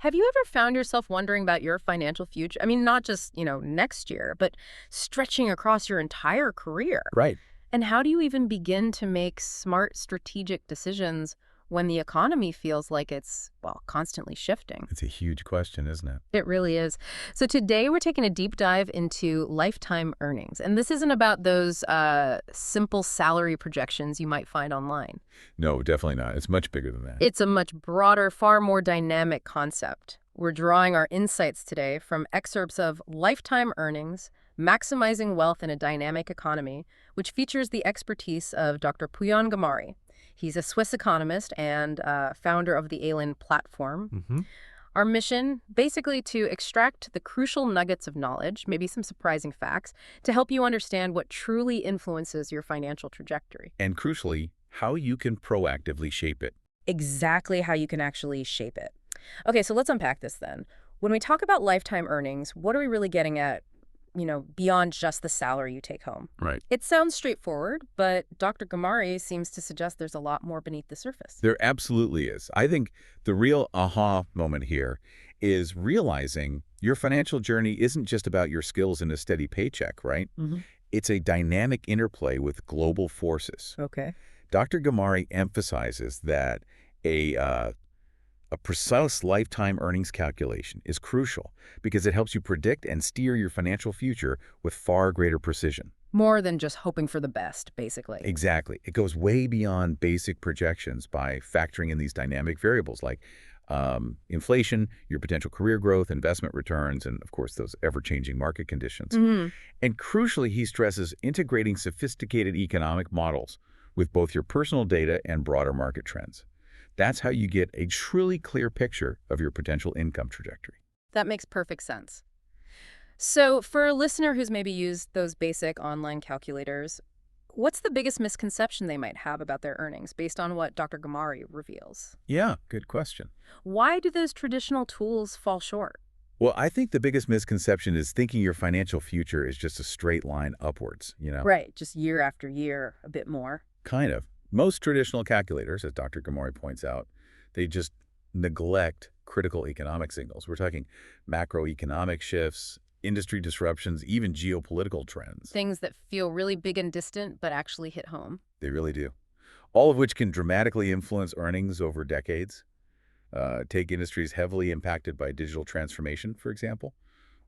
Have you ever found yourself wondering about your financial future? I mean, not just, next year, but stretching across your entire career. Right. And how do you even begin to make smart strategic decisions when the economy feels like it's, well, constantly shifting? It's a huge question, isn't it? It really is. So today we're taking a deep dive into lifetime earnings. And this isn't about those simple salary projections you might find online. No, definitely not. It's much bigger than that. It's a much broader, far more dynamic concept. We're drawing our insights today from excerpts of Lifetime Earnings, Maximizing Wealth in a Dynamic Economy, which features the expertise of Dr. Pooyan Ghamari. He's a Swiss economist and founder of the ALIN platform. Our mission, basically to extract the crucial nuggets of knowledge, maybe some surprising facts, to help you understand what truly influences your financial trajectory. And crucially, how you can proactively shape it. Exactly how you can actually shape it. Okay, so let's unpack this then. When we talk about lifetime earnings, what are we really getting at, beyond just the salary you take home? Right. It sounds straightforward, but Dr. Ghamari seems to suggest there's a lot more beneath the surface. There absolutely is. I think the real aha moment here is realizing your financial journey isn't just about your skills and a steady paycheck, right? It's a dynamic interplay with global forces. Okay. Dr. Ghamari emphasizes that a precise lifetime earnings calculation is crucial because it helps you predict and steer your financial future with far greater precision. More than just hoping for the best, basically. Exactly. It goes way beyond basic projections by factoring in these dynamic variables like inflation, your potential career growth, investment returns, and of course those ever-changing market conditions. And crucially, he stresses integrating sophisticated economic models with both your personal data and broader market trends. That's how you get a truly clear picture of your potential income trajectory. That makes perfect sense. So for a listener who's maybe used those basic online calculators, what's the biggest misconception they might have about their earnings based on what Dr. Ghamari reveals? Yeah, good question. Why do those traditional tools fall short? Well, I think the biggest misconception is thinking your financial future is just a straight line upwards, Right, just year after year, a bit more. Kind of. Most traditional calculators, as Dr. Ghamari points out, they just neglect critical economic signals. We're talking macroeconomic shifts, industry disruptions, even geopolitical trends. Things that feel really big and distant, but actually hit home. They really do. All of which can dramatically influence earnings over decades. Take industries heavily impacted by digital transformation, for example,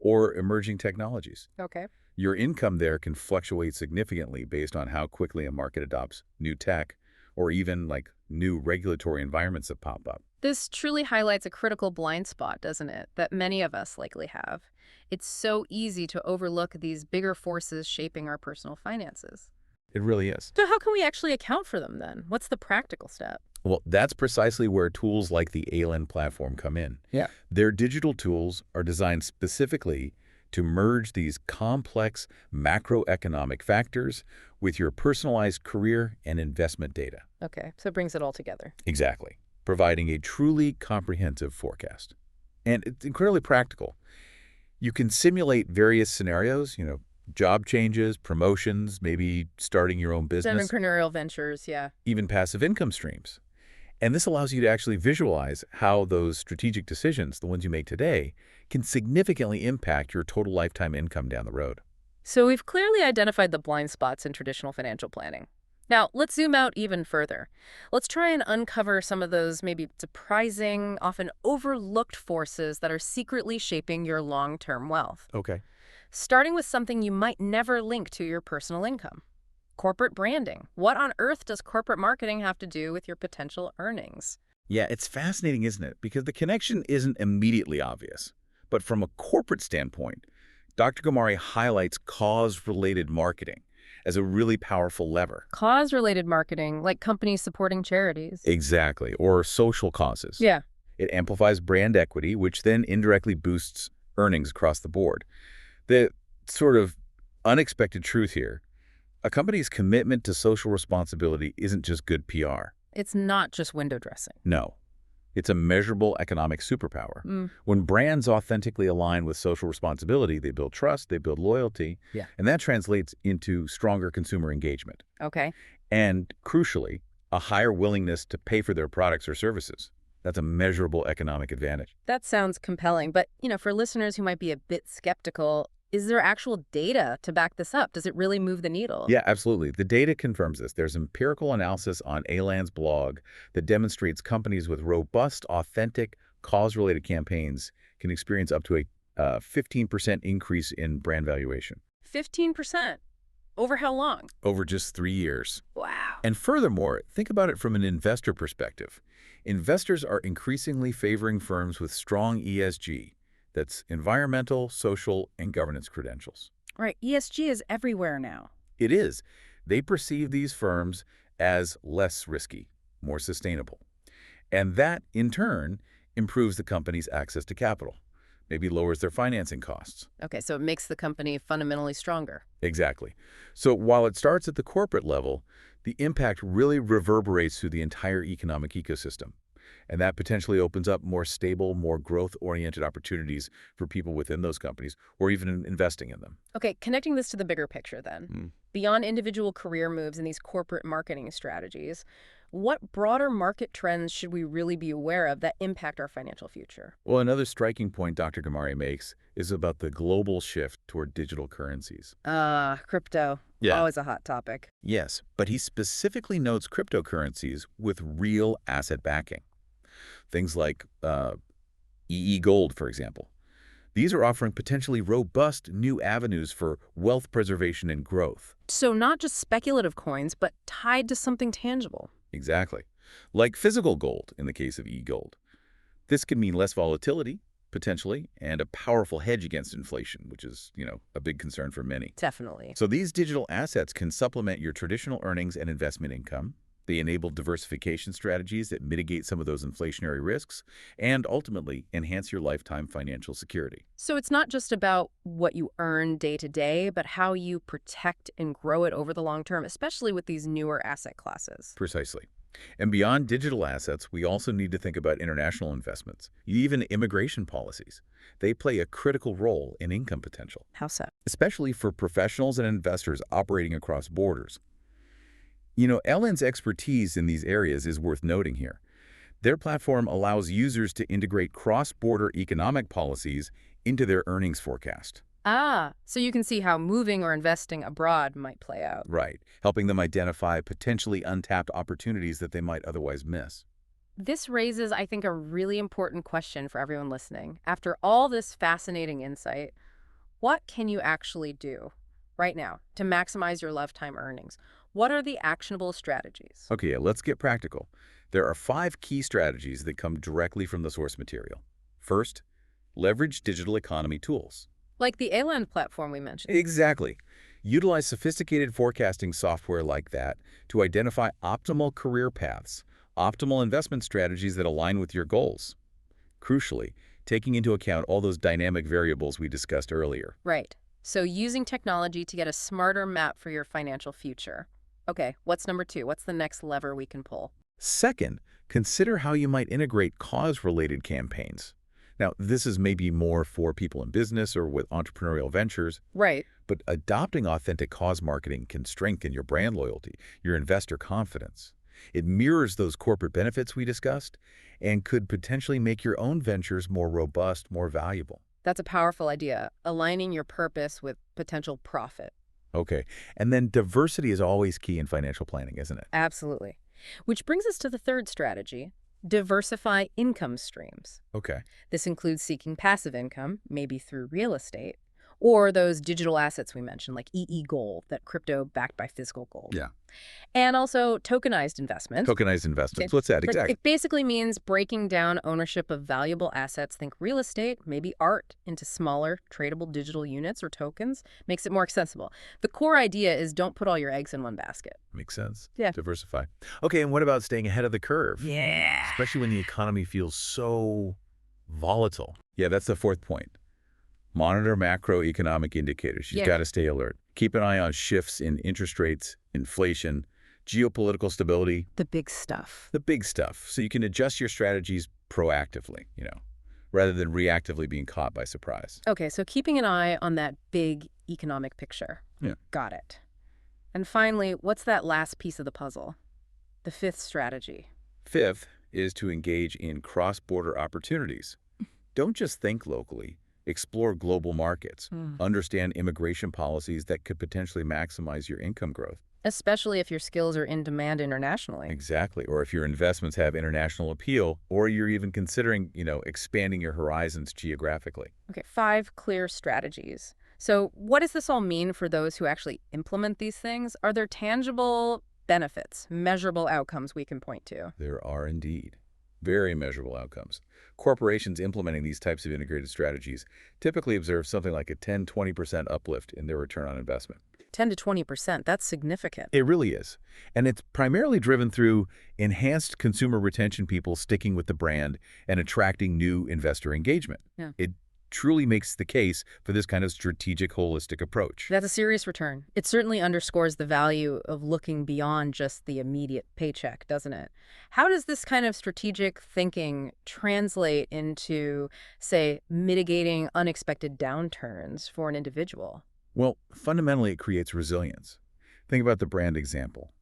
or emerging technologies. Okay. Your income there can fluctuate significantly based on how quickly a market adopts new tech or even like new regulatory environments that pop up. This truly highlights a critical blind spot, doesn't it, that many of us likely have. It's so easy to overlook these bigger forces shaping our personal finances. It really is. So how can we actually account for them then? What's the practical step? Well, that's precisely where tools like the ALIN platform come in. Yeah. Their digital tools are designed specifically to merge these complex macroeconomic factors with your personalized career and investment data. Okay, so it brings it all together. Exactly, providing a truly comprehensive forecast. And it's incredibly practical. You can simulate various scenarios, job changes, promotions, maybe starting your own business. Entrepreneurial ventures, yeah. Even passive income streams. And this allows you to actually visualize how those strategic decisions, the ones you make today, can significantly impact your total lifetime income down the road. So we've clearly identified the blind spots in traditional financial planning. Now, let's zoom out even further. Let's try and uncover some of those maybe surprising, often overlooked forces that are secretly shaping your long-term wealth. Okay. Starting with something you might never link to your personal income. Corporate branding. What on earth does corporate marketing have to do with your potential earnings? Yeah, it's fascinating, isn't it? Because the connection isn't immediately obvious. But from a corporate standpoint, Dr. Ghamari highlights cause-related marketing as a really powerful lever. Cause-related marketing, like companies supporting charities. Exactly, or social causes. Yeah. It amplifies brand equity, which then indirectly boosts earnings across the board. The sort of unexpected truth here, a company's commitment to social responsibility isn't just good PR. It's not just window dressing. No. It's a measurable economic superpower. When brands authentically align with social responsibility, they build trust, they build loyalty, and that translates into stronger consumer engagement. Okay. And crucially, a higher willingness to pay for their products or services. That's a measurable economic advantage. That sounds compelling, but, for listeners who might be a bit skeptical, is there actual data to back this up? Does it really move the needle? Yeah, absolutely. The data confirms this. There's empirical analysis on Alan's blog that demonstrates companies with robust, authentic, cause-related campaigns can experience up to a 15% increase in brand valuation. 15%? Over how long? Over just 3 years. Wow. And furthermore, think about it from an investor perspective. Investors are increasingly favoring firms with strong ESG. That's environmental, social, and governance credentials. Right. ESG is everywhere now. It is. They perceive these firms as less risky, more sustainable. And that, in turn, improves the company's access to capital, maybe lowers their financing costs. Okay, so it makes the company fundamentally stronger. Exactly. So while it starts at the corporate level, the impact really reverberates through the entire economic ecosystem. And that potentially opens up more stable, more growth-oriented opportunities for people within those companies or even in investing in them. Okay, connecting this to the bigger picture then. Beyond individual career moves and these corporate marketing strategies, what broader market trends should we really be aware of that impact our financial future? Well, another striking point Dr. Ghamari makes is about the global shift toward digital currencies. Crypto. Yeah. Always a hot topic. Yes, but he specifically notes cryptocurrencies with real asset backing. Things like Gold, for example. These are offering potentially robust new avenues for wealth preservation and growth. So not just speculative coins, but tied to something tangible. Exactly. Like physical gold in the case of Gold. This could mean less volatility, potentially, and a powerful hedge against inflation, which is, a big concern for many. Definitely. So these digital assets can supplement your traditional earnings and investment income. They enable diversification strategies that mitigate some of those inflationary risks and ultimately enhance your lifetime financial security. So it's not just about what you earn day to day, but how you protect and grow it over the long term, especially with these newer asset classes. Precisely. And beyond digital assets, we also need to think about international investments, even immigration policies. They play a critical role in income potential. How so? Especially for professionals and investors operating across borders. Ellen's expertise in these areas is worth noting here. Their platform allows users to integrate cross-border economic policies into their earnings forecast. So you can see how moving or investing abroad might play out. Right, helping them identify potentially untapped opportunities that they might otherwise miss. This raises, I think, a really important question for everyone listening. After all this fascinating insight, what can you actually do right now to maximize your lifetime earnings? What are the actionable strategies? Okay, let's get practical. There are 5 key strategies that come directly from the source material. First, leverage digital economy tools. Like the Aland platform we mentioned. Exactly. Utilize sophisticated forecasting software like that to identify optimal career paths, optimal investment strategies that align with your goals. Crucially, taking into account all those dynamic variables we discussed earlier. Right. So using technology to get a smarter map for your financial future. Okay, what's number 2? What's the next lever we can pull? Second, consider how you might integrate cause-related campaigns. Now, this is maybe more for people in business or with entrepreneurial ventures. Right. But adopting authentic cause marketing can strengthen your brand loyalty, your investor confidence. It mirrors those corporate benefits we discussed and could potentially make your own ventures more robust, more valuable. That's a powerful idea, aligning your purpose with potential profit. Okay, and then diversity is always key in financial planning, isn't it? Absolutely. Which brings us to the third strategy, diversify income streams. Okay. This includes seeking passive income, maybe through real estate, or those digital assets we mentioned, like Gold, that crypto backed by physical gold. Yeah. And also tokenized investments. Tokenized investments. What's that exactly? It basically means breaking down ownership of valuable assets, think real estate, maybe art, into smaller tradable digital units or tokens, makes it more accessible. The core idea is don't put all your eggs in one basket. Makes sense. Yeah. Diversify. Okay, and what about staying ahead of the curve? Yeah. Especially when the economy feels so volatile. Yeah, that's the fourth point. Monitor macroeconomic indicators. You've got to stay alert. Keep an eye on shifts in interest rates, inflation, geopolitical stability. The big stuff. The big stuff. So you can adjust your strategies proactively, rather than reactively being caught by surprise. Okay, so keeping an eye on that big economic picture. Yeah. Got it. And finally, what's that last piece of the puzzle? The fifth strategy. Fifth is to engage in cross-border opportunities. Don't just think locally. Explore global markets. Hmm. Understand immigration policies that could potentially maximize your income growth. Especially if your skills are in demand internationally. Exactly. Or if your investments have international appeal, or you're even considering, expanding your horizons geographically. Okay, 5 clear strategies. So what does this all mean for those who actually implement these things? Are there tangible benefits, measurable outcomes we can point to? There are indeed very measurable outcomes. Corporations implementing these types of integrated strategies typically observe something like a 10–20% uplift in their return on investment. 10 to 20%, that's significant. It really is. And it's primarily driven through enhanced consumer retention, people sticking with the brand and attracting new investor engagement. Yeah. It truly makes the case for this kind of strategic, holistic approach. That's a serious return. It certainly underscores the value of looking beyond just the immediate paycheck, doesn't it? How does this kind of strategic thinking translate into, say, mitigating unexpected downturns for an individual? Well, fundamentally, it creates resilience. Think about the brand example.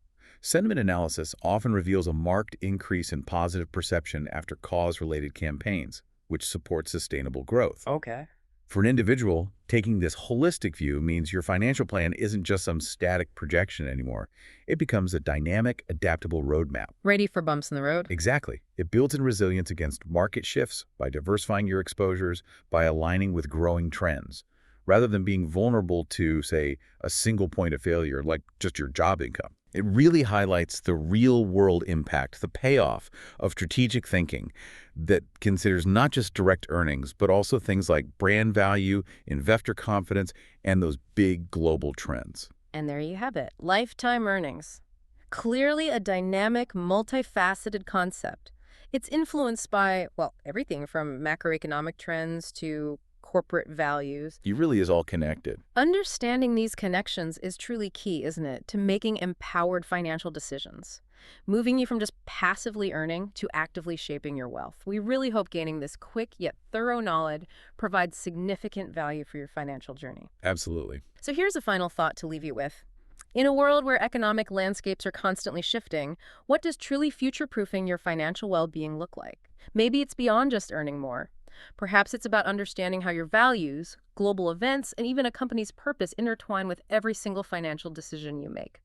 Sentiment analysis often reveals a marked increase in positive perception after cause-related campaigns, which support sustainable growth. Okay. For an individual, taking this holistic view means your financial plan isn't just some static projection anymore. It becomes a dynamic, adaptable roadmap. Ready for bumps in the road? Exactly. It builds in resilience against market shifts by diversifying your exposures, by aligning with growing trends, rather than being vulnerable to, say, a single point of failure, like just your job income. It really highlights the real-world impact, the payoff of strategic thinking that considers not just direct earnings, but also things like brand value, investor confidence, and those big global trends. And there you have it, lifetime earnings. Clearly a dynamic, multifaceted concept. It's influenced by, well, everything from macroeconomic trends to corporate values. It really is all connected. Understanding these connections is truly key, isn't it, to making empowered financial decisions, moving you from just passively earning to actively shaping your wealth. We really hope gaining this quick yet thorough knowledge provides significant value for your financial journey. Absolutely. So here's a final thought to leave you with. In a world where economic landscapes are constantly shifting, what does truly future-proofing your financial well-being look like? Maybe it's beyond just earning more. Perhaps it's about understanding how your values, global events, and even a company's purpose intertwine with every single financial decision you make.